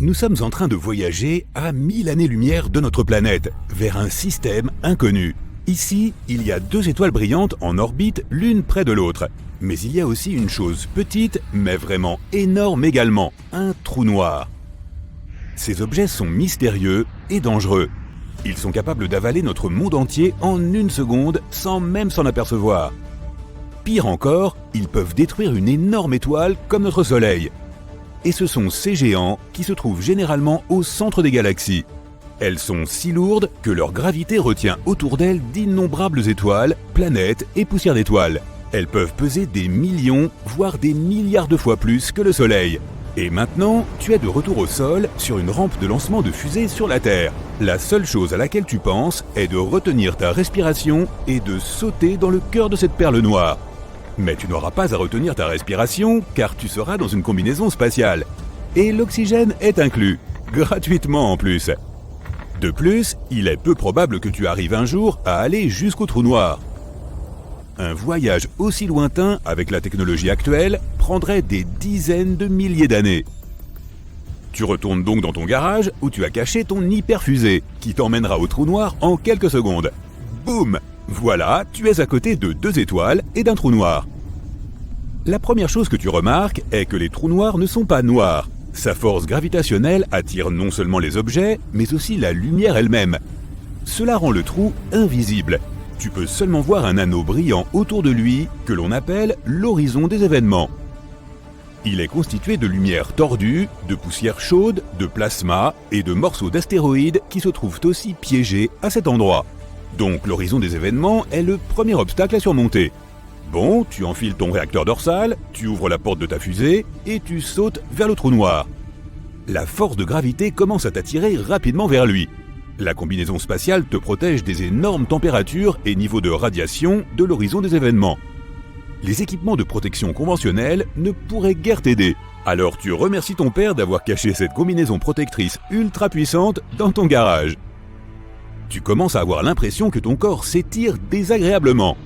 Nous sommes en train de voyager à 1000 années-lumière de notre planète, vers un système inconnu. Ici, il y a 2 étoiles brillantes en orbite l'une près de l'autre. Mais il y a aussi une chose petite, mais vraiment énorme également, un trou noir. Ces objets sont mystérieux et dangereux. Ils sont capables d'avaler notre monde entier en 1 seconde sans même s'en apercevoir. Pire encore, ils peuvent détruire une énorme étoile comme notre Soleil. Et ce sont ces géants qui se trouvent généralement au centre des galaxies. Elles sont si lourdes que leur gravité retient autour d'elles d'innombrables étoiles, planètes et poussières d'étoiles. Elles peuvent peser des millions, voire des milliards de fois plus que le Soleil. Et maintenant, tu es de retour au sol sur une rampe de lancement de fusée sur la Terre. La seule chose à laquelle tu penses est de retenir ta respiration et de sauter dans le cœur de cette perle noire. Mais tu n'auras pas à retenir ta respiration car tu seras dans une combinaison spatiale. Et l'oxygène est inclus, gratuitement en plus. De plus, il est peu probable que tu arrives un jour à aller jusqu'au trou noir. Un voyage aussi lointain avec la technologie actuelle prendrait des dizaines de milliers d'années. Tu retournes donc dans ton garage où tu as caché ton hyperfusée qui t'emmènera au trou noir en quelques secondes. Boum! Voilà, tu es à côté de 2 étoiles et d'un trou noir. La première chose que tu remarques est que les trous noirs ne sont pas noirs. Sa force gravitationnelle attire non seulement les objets, mais aussi la lumière elle-même. Cela rend le trou invisible. Tu peux seulement voir un anneau brillant autour de lui que l'on appelle l'horizon des événements. Il est constitué de lumière tordue, de poussière chaude, de plasma et de morceaux d'astéroïdes qui se trouvent aussi piégés à cet endroit. Donc l'horizon des événements est le premier obstacle à surmonter. Bon, tu enfiles ton réacteur dorsal, tu ouvres la porte de ta fusée et tu sautes vers le trou noir. La force de gravité commence à t'attirer rapidement vers lui. La combinaison spatiale te protège des énormes températures et niveaux de radiation de l'horizon des événements. Les équipements de protection conventionnels ne pourraient guère t'aider. Alors tu remercies ton père d'avoir caché cette combinaison protectrice ultra puissante dans ton garage. Tu commences à avoir l'impression que ton corps s'étire désagréablement.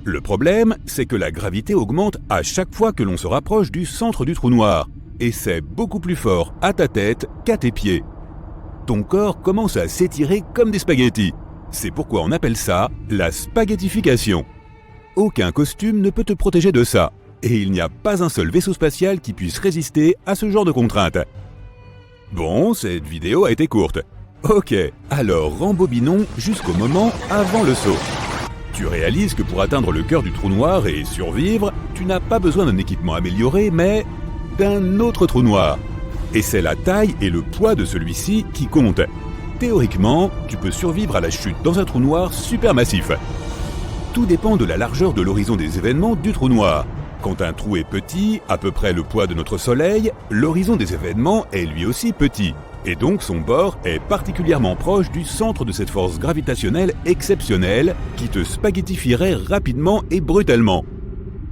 Le problème, c'est que la gravité augmente à chaque fois que l'on se rapproche du centre du trou noir. Et c'est beaucoup plus fort à ta tête qu'à tes pieds. Ton corps commence à s'étirer comme des spaghettis. C'est pourquoi on appelle ça la spaghettification. Aucun costume ne peut te protéger de ça. Et il n'y a pas un seul vaisseau spatial qui puisse résister à ce genre de contraintes. Bon, cette vidéo a été courte. Ok, alors rembobinons jusqu'au moment avant le saut. Tu réalises que pour atteindre le cœur du trou noir et survivre, tu n'as pas besoin d'un équipement amélioré, mais d'un autre trou noir. Et c'est la taille et le poids de celui-ci qui comptent. Théoriquement, tu peux survivre à la chute dans un trou noir supermassif. Tout dépend de la largeur de l'horizon des événements du trou noir. Quand un trou est petit, à peu près le poids de notre Soleil, l'horizon des événements est lui aussi petit. Et donc son bord est particulièrement proche du centre de cette force gravitationnelle exceptionnelle qui te spaghettifierait rapidement et brutalement.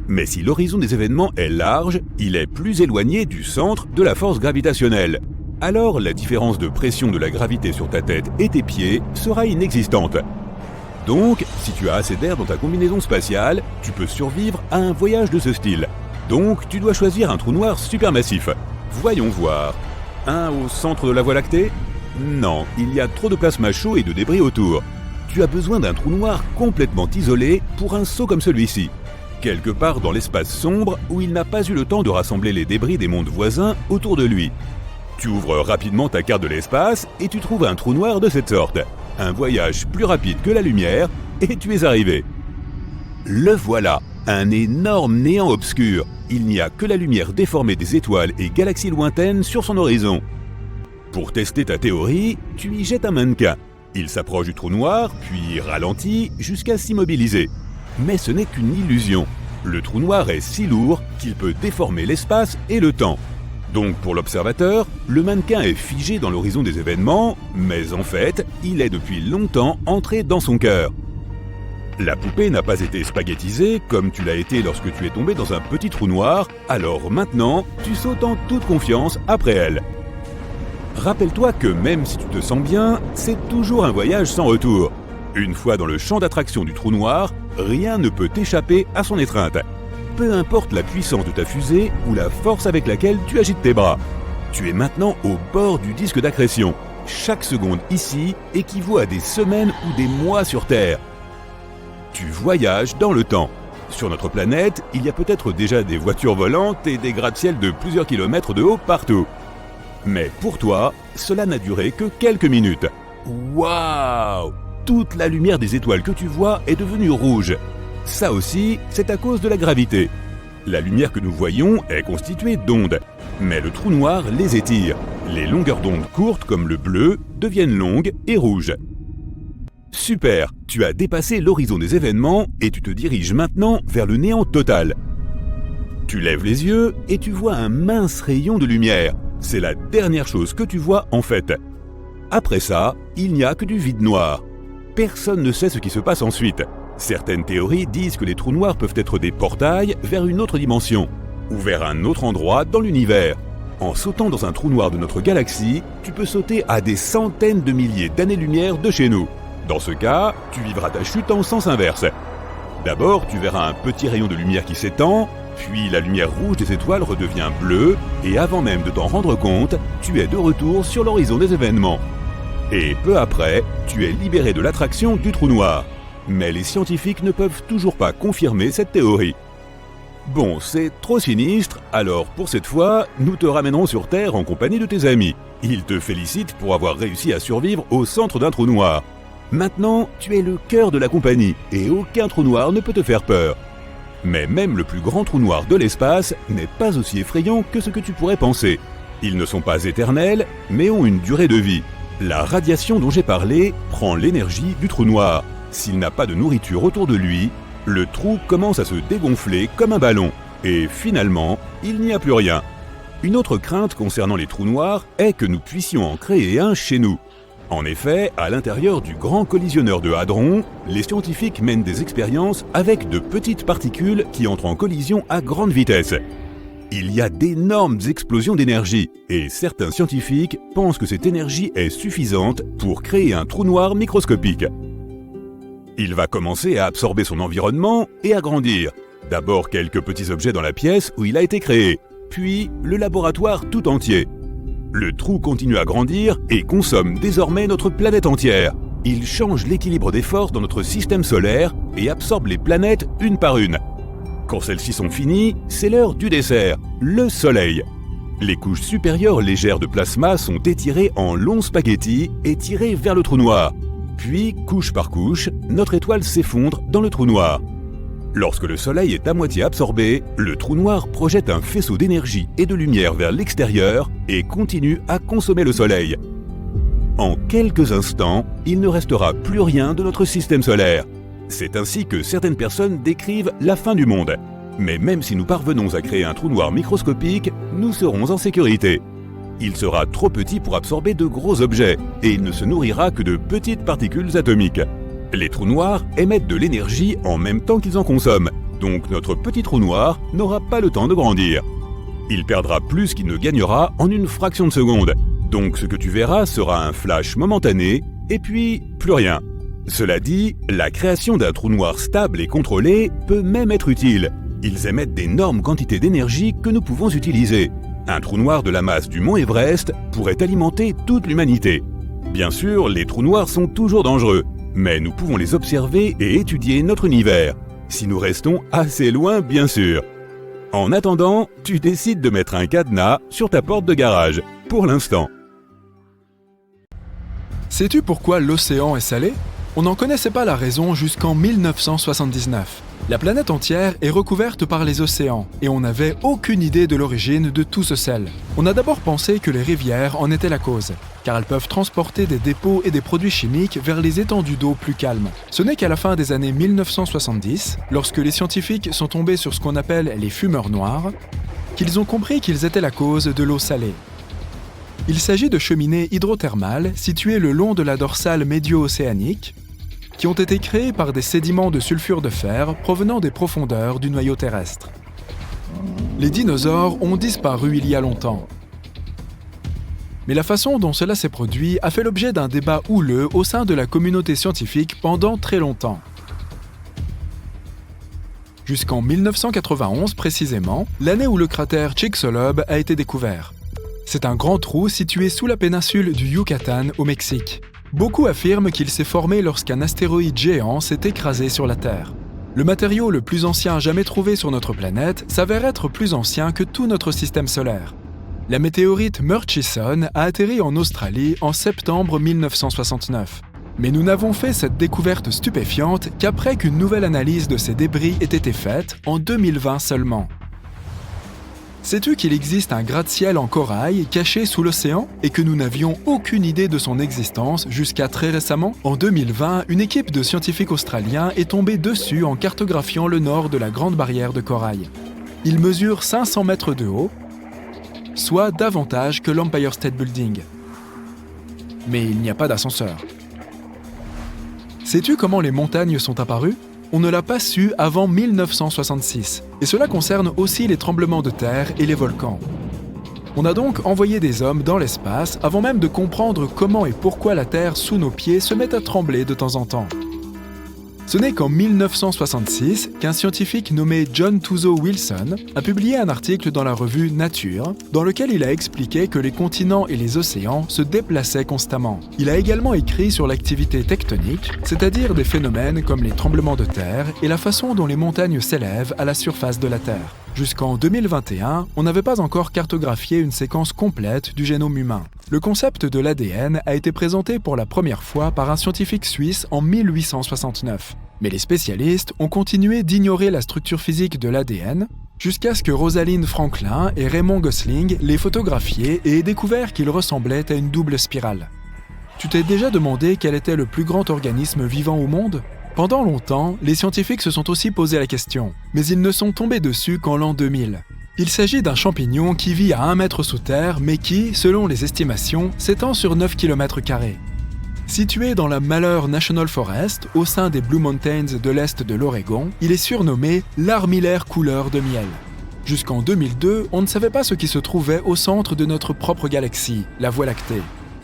Mais si l'horizon des événements est large, il est plus éloigné du centre de la force gravitationnelle. Alors la différence de pression de la gravité sur ta tête et tes pieds sera inexistante. Donc, si tu as assez d'air dans ta combinaison spatiale, tu peux survivre à un voyage de ce style. Donc, tu dois choisir un trou noir supermassif. Voyons voir. Un au centre de la Voie lactée? Non, il y a trop de plasma chaud et de débris autour. Tu as besoin d'un trou noir complètement isolé pour un saut comme celui-ci. Quelque part dans l'espace sombre où il n'a pas eu le temps de rassembler les débris des mondes voisins autour de lui. Tu ouvres rapidement ta carte de l'espace et tu trouves un trou noir de cette sorte. Un voyage plus rapide que la lumière et tu es arrivé. Le voilà, un énorme néant obscur. Il n'y a que la lumière déformée des étoiles et galaxies lointaines sur son horizon. Pour tester ta théorie, tu y jettes un mannequin. Il s'approche du trou noir, puis ralentit jusqu'à s'immobiliser. Mais ce n'est qu'une illusion. Le trou noir est si lourd qu'il peut déformer l'espace et le temps. Donc pour l'observateur, le mannequin est figé dans l'horizon des événements, mais en fait, il est depuis longtemps entré dans son cœur. La poupée n'a pas été spaghettisée comme tu l'as été lorsque tu es tombé dans un petit trou noir, alors maintenant, tu sautes en toute confiance après elle. Rappelle-toi que même si tu te sens bien, c'est toujours un voyage sans retour. Une fois dans le champ d'attraction du trou noir, rien ne peut t'échapper à son étreinte. Peu importe la puissance de ta fusée ou la force avec laquelle tu agites tes bras. Tu es maintenant au bord du disque d'accrétion. Chaque seconde ici équivaut à des semaines ou des mois sur Terre. Tu voyages dans le temps. Sur notre planète, il y a peut-être déjà des voitures volantes et des gratte-ciel de plusieurs kilomètres de haut partout. Mais pour toi, cela n'a duré que quelques minutes. Waouh! Toute la lumière des étoiles que tu vois est devenue rouge. Ça aussi, c'est à cause de la gravité. La lumière que nous voyons est constituée d'ondes, mais le trou noir les étire. Les longueurs d'onde courtes comme le bleu deviennent longues et rouges. Super, tu as dépassé l'horizon des événements et tu te diriges maintenant vers le néant total. Tu lèves les yeux et tu vois un mince rayon de lumière. C'est la dernière chose que tu vois en fait. Après ça, il n'y a que du vide noir. Personne ne sait ce qui se passe ensuite. Certaines théories disent que les trous noirs peuvent être des portails vers une autre dimension, ou vers un autre endroit dans l'univers. En sautant dans un trou noir de notre galaxie, tu peux sauter à des centaines de milliers d'années-lumière de chez nous. Dans ce cas, tu vivras ta chute en sens inverse. D'abord, tu verras un petit rayon de lumière qui s'étend, puis la lumière rouge des étoiles redevient bleue, et avant même de t'en rendre compte, tu es de retour sur l'horizon des événements. Et peu après, tu es libéré de l'attraction du trou noir. Mais les scientifiques ne peuvent toujours pas confirmer cette théorie. Bon, c'est trop sinistre, alors pour cette fois, nous te ramènerons sur Terre en compagnie de tes amis. Ils te félicitent pour avoir réussi à survivre au centre d'un trou noir. Maintenant, tu es le cœur de la compagnie et aucun trou noir ne peut te faire peur. Mais même le plus grand trou noir de l'espace n'est pas aussi effrayant que ce que tu pourrais penser. Ils ne sont pas éternels, mais ont une durée de vie. La radiation dont j'ai parlé prend l'énergie du trou noir. S'il n'a pas de nourriture autour de lui, le trou commence à se dégonfler comme un ballon. Et finalement, il n'y a plus rien. Une autre crainte concernant les trous noirs est que nous puissions en créer un chez nous. En effet, à l'intérieur du grand collisionneur de Hadron, les scientifiques mènent des expériences avec de petites particules qui entrent en collision à grande vitesse. Il y a d'énormes explosions d'énergie, et certains scientifiques pensent que cette énergie est suffisante pour créer un trou noir microscopique. Il va commencer à absorber son environnement et à grandir. D'abord quelques petits objets dans la pièce où il a été créé, puis le laboratoire tout entier. Le trou continue à grandir et consomme désormais notre planète entière. Il change l'équilibre des forces dans notre système solaire et absorbe les planètes une par une. Quand celles-ci sont finies, c'est l'heure du dessert, le Soleil. Les couches supérieures légères de plasma sont étirées en longs spaghettis et tirées vers le trou noir. Puis, couche par couche, notre étoile s'effondre dans le trou noir. Lorsque le Soleil est à moitié absorbé, le trou noir projette un faisceau d'énergie et de lumière vers l'extérieur et continue à consommer le Soleil. En quelques instants, il ne restera plus rien de notre système solaire. C'est ainsi que certaines personnes décrivent la fin du monde. Mais même si nous parvenons à créer un trou noir microscopique, nous serons en sécurité. Il sera trop petit pour absorber de gros objets et il ne se nourrira que de petites particules atomiques. Les trous noirs émettent de l'énergie en même temps qu'ils en consomment, donc notre petit trou noir n'aura pas le temps de grandir. Il perdra plus qu'il ne gagnera en une fraction de seconde, donc ce que tu verras sera un flash momentané, et puis plus rien. Cela dit, la création d'un trou noir stable et contrôlé peut même être utile. Ils émettent d'énormes quantités d'énergie que nous pouvons utiliser. Un trou noir de la masse du mont Everest pourrait alimenter toute l'humanité. Bien sûr, les trous noirs sont toujours dangereux, mais nous pouvons les observer et étudier notre univers, si nous restons assez loin bien sûr. En attendant, tu décides de mettre un cadenas sur ta porte de garage, pour l'instant. Sais-tu pourquoi l'océan est salé ? On n'en connaissait pas la raison jusqu'en 1979. La planète entière est recouverte par les océans et on n'avait aucune idée de l'origine de tout ce sel. On a d'abord pensé que les rivières en étaient la cause, car elles peuvent transporter des dépôts et des produits chimiques vers les étendues d'eau plus calmes. Ce n'est qu'à la fin des années 1970, lorsque les scientifiques sont tombés sur ce qu'on appelle les fumeurs noirs, qu'ils ont compris qu'ils étaient la cause de l'eau salée. Il s'agit de cheminées hydrothermales situées le long de la dorsale médio-océanique, qui ont été créées par des sédiments de sulfure de fer provenant des profondeurs du noyau terrestre. Les dinosaures ont disparu il y a longtemps. Mais la façon dont cela s'est produit a fait l'objet d'un débat houleux au sein de la communauté scientifique pendant très longtemps. Jusqu'en 1991 précisément, l'année où le cratère Chicxulub a été découvert. C'est un grand trou situé sous la péninsule du Yucatan au Mexique. Beaucoup affirment qu'il s'est formé lorsqu'un astéroïde géant s'est écrasé sur la Terre. Le matériau le plus ancien jamais trouvé sur notre planète s'avère être plus ancien que tout notre système solaire. La météorite Murchison a atterri en Australie en septembre 1969. Mais nous n'avons fait cette découverte stupéfiante qu'après qu'une nouvelle analyse de ces débris ait été faite en 2020 seulement. Sais-tu qu'il existe un gratte-ciel en corail caché sous l'océan et que nous n'avions aucune idée de son existence jusqu'à très récemment? En 2020, une équipe de scientifiques australiens est tombée dessus en cartographiant le nord de la Grande Barrière de Corail. Il mesure 500 mètres de haut, soit davantage que l'Empire State Building. Mais il n'y a pas d'ascenseur. Sais-tu comment les montagnes sont apparues? On ne l'a pas su avant 1966, et cela concerne aussi les tremblements de terre et les volcans. On a donc envoyé des hommes dans l'espace avant même de comprendre comment et pourquoi la Terre sous nos pieds se met à trembler de temps en temps. Ce n'est qu'en 1966 qu'un scientifique nommé John Tuzo Wilson a publié un article dans la revue Nature, dans lequel il a expliqué que les continents et les océans se déplaçaient constamment. Il a également écrit sur l'activité tectonique, c'est-à-dire des phénomènes comme les tremblements de terre et la façon dont les montagnes s'élèvent à la surface de la Terre. Jusqu'en 2021, on n'avait pas encore cartographié une séquence complète du génome humain. Le concept de l'ADN a été présenté pour la première fois par un scientifique suisse en 1869. Mais les spécialistes ont continué d'ignorer la structure physique de l'ADN jusqu'à ce que Rosalind Franklin et Raymond Gosling l'aient photographié et aient découvert qu'il ressemblait à une double spirale. Tu t'es déjà demandé quel était le plus grand organisme vivant au monde ? Pendant longtemps, les scientifiques se sont aussi posé la question, mais ils ne sont tombés dessus qu'en l'an 2000. Il s'agit d'un champignon qui vit à 1 mètre sous terre, mais qui, selon les estimations, s'étend sur 9 km². Situé dans la Malheur National Forest, au sein des Blue Mountains de l'est de l'Oregon, il est surnommé l'armillaire couleur de miel. Jusqu'en 2002, on ne savait pas ce qui se trouvait au centre de notre propre galaxie, la Voie lactée.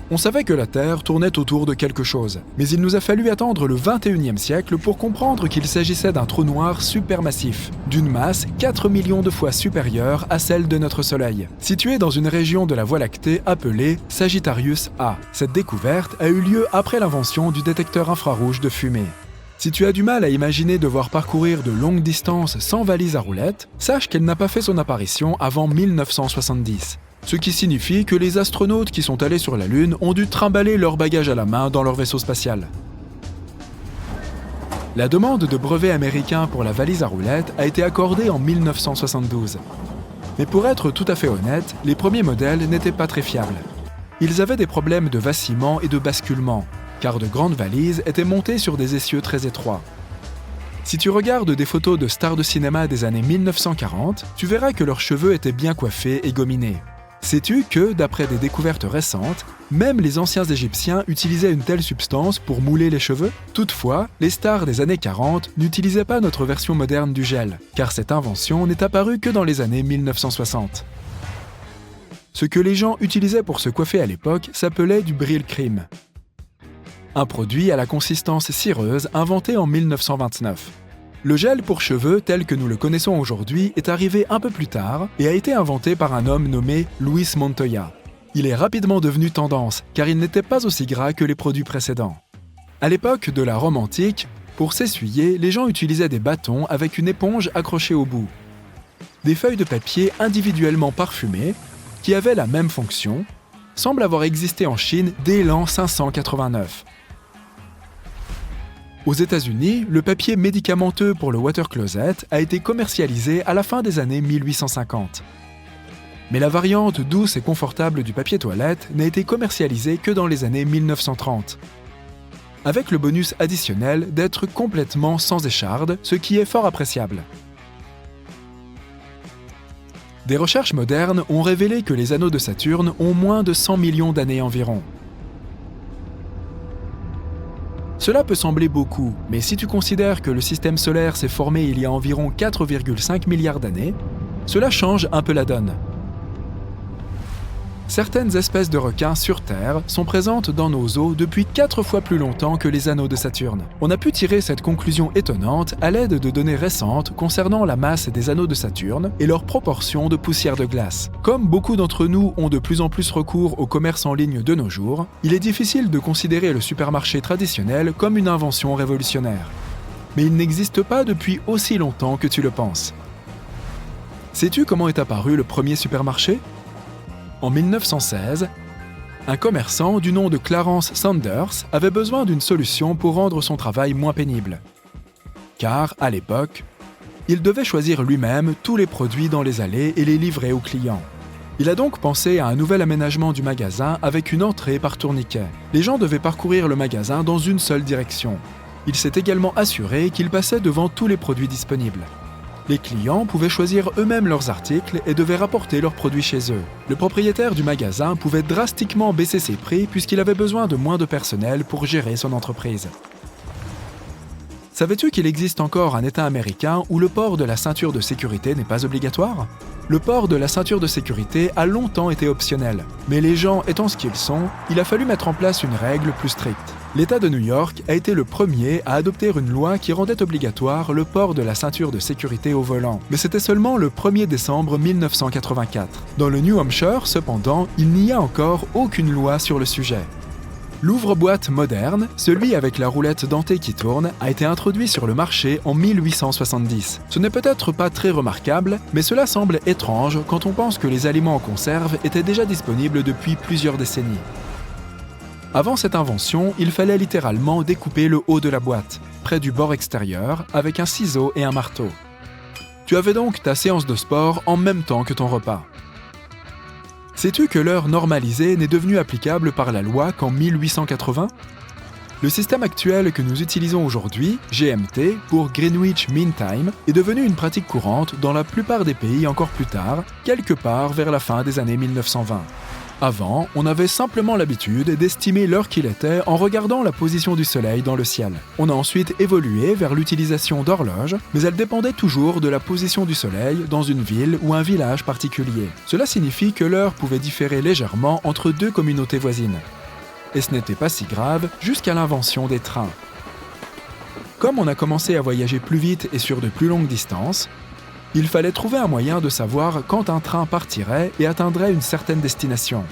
On savait que la Terre tournait autour de quelque chose, mais il nous a fallu attendre le 21e siècle pour comprendre qu'il s'agissait d'un trou noir supermassif, d'une masse 4 millions de fois supérieure à celle de notre Soleil, situé dans une région de la Voie lactée appelée Sagittarius A. Cette découverte a eu lieu après l'invention du détecteur infrarouge de fumée. Si tu as du mal à imaginer devoir parcourir de longues distances sans valise à roulettes, sache qu'elle n'a pas fait son apparition avant 1970. Ce qui signifie que les astronautes qui sont allés sur la Lune ont dû trimballer leurs bagages à la main dans leur vaisseau spatial. La demande de brevet américain pour la valise à roulettes a été accordée en 1972. Mais pour être tout à fait honnête, les premiers modèles n'étaient pas très fiables. Ils avaient des problèmes de vacillement et de basculement, car de grandes valises étaient montées sur des essieux très étroits. Si tu regardes des photos de stars de cinéma des années 1940, tu verras que leurs cheveux étaient bien coiffés et gominés. Sais-tu que, d'après des découvertes récentes, même les anciens Égyptiens utilisaient une telle substance pour mouler les cheveux? Toutefois, les stars des années 40 n'utilisaient pas notre version moderne du gel, car cette invention n'est apparue que dans les années 1960. Ce que les gens utilisaient pour se coiffer à l'époque s'appelait du Brylcreem, un produit à la consistance cireuse inventé en 1929. Le gel pour cheveux tel que nous le connaissons aujourd'hui est arrivé un peu plus tard et a été inventé par un homme nommé Luis Montoya. Il est rapidement devenu tendance car il n'était pas aussi gras que les produits précédents. À l'époque de la Rome antique, pour s'essuyer, les gens utilisaient des bâtons avec une éponge accrochée au bout. Des feuilles de papier individuellement parfumées, qui avaient la même fonction, semblent avoir existé en Chine dès l'an 589. Aux États-Unis, le papier médicamenteux pour le water closet a été commercialisé à la fin des années 1850. Mais la variante douce et confortable du papier toilette n'a été commercialisée que dans les années 1930, avec le bonus additionnel d'être complètement sans écharde, ce qui est fort appréciable. Des recherches modernes ont révélé que les anneaux de Saturne ont moins de 100 millions d'années environ. Cela peut sembler beaucoup, mais si tu considères que le système solaire s'est formé il y a environ 4,5 milliards d'années, cela change un peu la donne. Certaines espèces de requins sur Terre sont présentes dans nos eaux depuis 4 fois plus longtemps que les anneaux de Saturne. On a pu tirer cette conclusion étonnante à l'aide de données récentes concernant la masse des anneaux de Saturne et leur proportion de poussière de glace. Comme beaucoup d'entre nous ont de plus en plus recours au commerce en ligne de nos jours, il est difficile de considérer le supermarché traditionnel comme une invention révolutionnaire. Mais il n'existe pas depuis aussi longtemps que tu le penses. Sais-tu comment est apparu le premier supermarché ? En 1916, un commerçant du nom de Clarence Sanders avait besoin d'une solution pour rendre son travail moins pénible. Car, à l'époque, il devait choisir lui-même tous les produits dans les allées et les livrer aux clients. Il a donc pensé à un nouvel aménagement du magasin avec une entrée par tourniquet. Les gens devaient parcourir le magasin dans une seule direction. Il s'est également assuré qu'il passait devant tous les produits disponibles. Les clients pouvaient choisir eux-mêmes leurs articles et devaient rapporter leurs produits chez eux. Le propriétaire du magasin pouvait drastiquement baisser ses prix puisqu'il avait besoin de moins de personnel pour gérer son entreprise. Savais-tu qu'il existe encore un État américain où le port de la ceinture de sécurité n'est pas obligatoire ? Le port de la ceinture de sécurité a longtemps été optionnel, mais les gens étant ce qu'ils sont, il a fallu mettre en place une règle plus stricte. L'État de New York a été le premier à adopter une loi qui rendait obligatoire le port de la ceinture de sécurité au volant, mais c'était seulement le 1er décembre 1984. Dans le New Hampshire, cependant, il n'y a encore aucune loi sur le sujet. L'ouvre-boîte moderne, celui avec la roulette dentée qui tourne, a été introduit sur le marché en 1870. Ce n'est peut-être pas très remarquable, mais cela semble étrange quand on pense que les aliments en conserve étaient déjà disponibles depuis plusieurs décennies. Avant cette invention, il fallait littéralement découper le haut de la boîte, près du bord extérieur, avec un ciseau et un marteau. Tu avais donc ta séance de sport en même temps que ton repas. Sais-tu que l'heure normalisée n'est devenue applicable par la loi qu'en 1880 ? Le système actuel que nous utilisons aujourd'hui, GMT, pour Greenwich Mean Time, est devenu une pratique courante dans la plupart des pays encore plus tard, quelque part vers la fin des années 1920. Avant, on avait simplement l'habitude d'estimer l'heure qu'il était en regardant la position du soleil dans le ciel. On a ensuite évolué vers l'utilisation d'horloges, mais elle dépendait toujours de la position du soleil dans une ville ou un village particulier. Cela signifie que l'heure pouvait différer légèrement entre deux communautés voisines. Et ce n'était pas si grave jusqu'à l'invention des trains. Comme on a commencé à voyager plus vite et sur de plus longues distances, il fallait trouver un moyen de savoir quand un train partirait et atteindrait une certaine destination,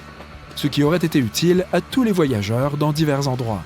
ce qui aurait été utile à tous les voyageurs dans divers endroits.